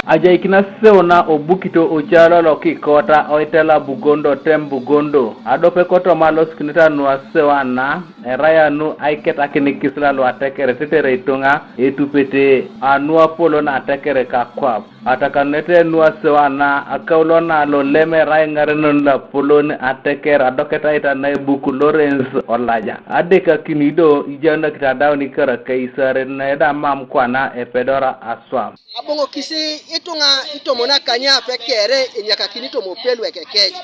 Aja ikina seona obukito uchalo loki kota oitela bugondo tem bugondo adope koto malos kinita nuwa sewana eraya nu aiket akini kisla lo atekere tetere itunga etupete anua polo na atekere kakwap atakanete nuwa sewana akaulona lo leme rai ngarenon la polo ni atekere adoketa ita na buku Lawrence Olaja adeka kinido ijana kitadao ni kara kaisare na eda mam kwana epedora aswam abongo kisi itunga itomona kanya pekere enyaka kinito mopelu ekekej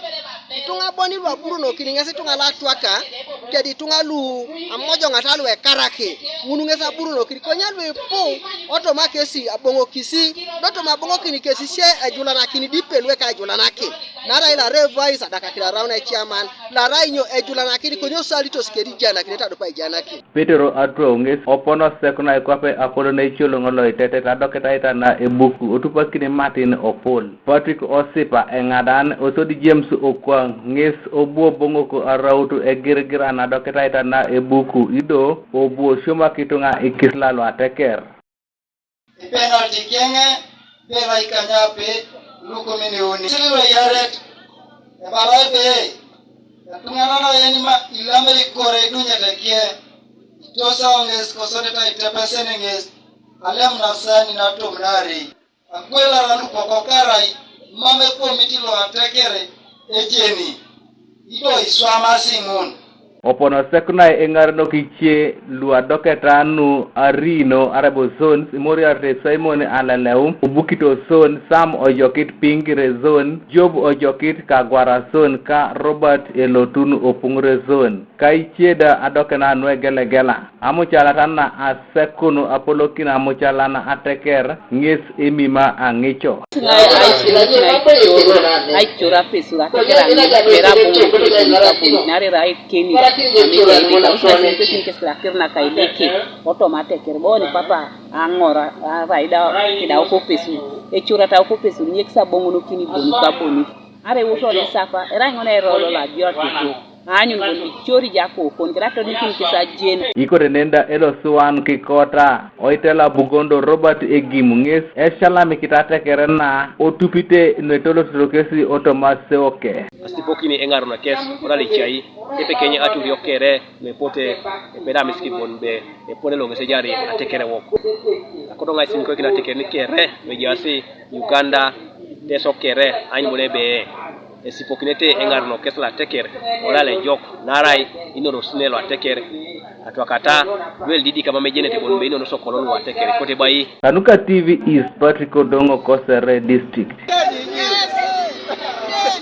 itunga boni lwa buru no kiningase tunga la twaka kedi tunga lu amojo ngatalu e karake munungesa buru no kirikonya lwe po otomakesi abongo kisi doto mabongo kinikesi she ajula na kinidipelwe ka ajula nake nara ila revise adaka kila rauna chairman la rainyo ajula na kinikonyo salito skedi jana kineta dopa jana ki Petero atronges opono sekona ekwape apolo na icholo ngolo itete adoketa ita na ebuku otupakine Martin Opol Patrick Osipa engadan osodi James Okwang nges obuo bongo ko arautu egirgira na doketa ita na ebuku ido obuo shoma kitunga ikislalo ateker penalty kenge bela ikanyape luko minioni silo yaret ebarabe tungana na yenima ilame ikore dunya tekie tosa onges kosone ta itepesene nges alem nasani na tomnari akwela ranu pokokarai mame komitilo atekere ejeni ido iswama singun Opono sekuna engarno kiche lua doketa nu arino arabo zone Moria re Simon alaleu ubukito zone Sam ojokit pingire zone Job ojokit kagwara zone ka Robert elotunu opungre zone kai cheda adokena nu gelegela amuchala tanna asekunu apolokina amuchala na ateker ngis emima angicho ai chura pesura tekera mera bungu nare rai keni na kaileke automatic kerboni papa angora raida kida okopesu e chura ta okopesu nyeksa bongo no kini bonu kaboni are woso le sapa era ngone rolo la biotiko anyu ngondi chori jako kontrato nikin kisa jen iko renenda elo suwan kikota oitela bugondo Robert Egimu nges eshalami kitata kerena otupite netolo trokesi automase oke asipokini engaro na kes orale chai epe kenya aturi okere mepote beda miskibon be epone lo ngesejari atekere woko akodonga sinko kina tekere kere mejasi Uganda desokere anyone be esipokinete engarno kesla tekere orale jok narai inoro sinelo atekere atwakata wel didi kama mejenete bonbe ino no sokololo atekere kote bai Tanuka TV is Patrick Odongo Kosere District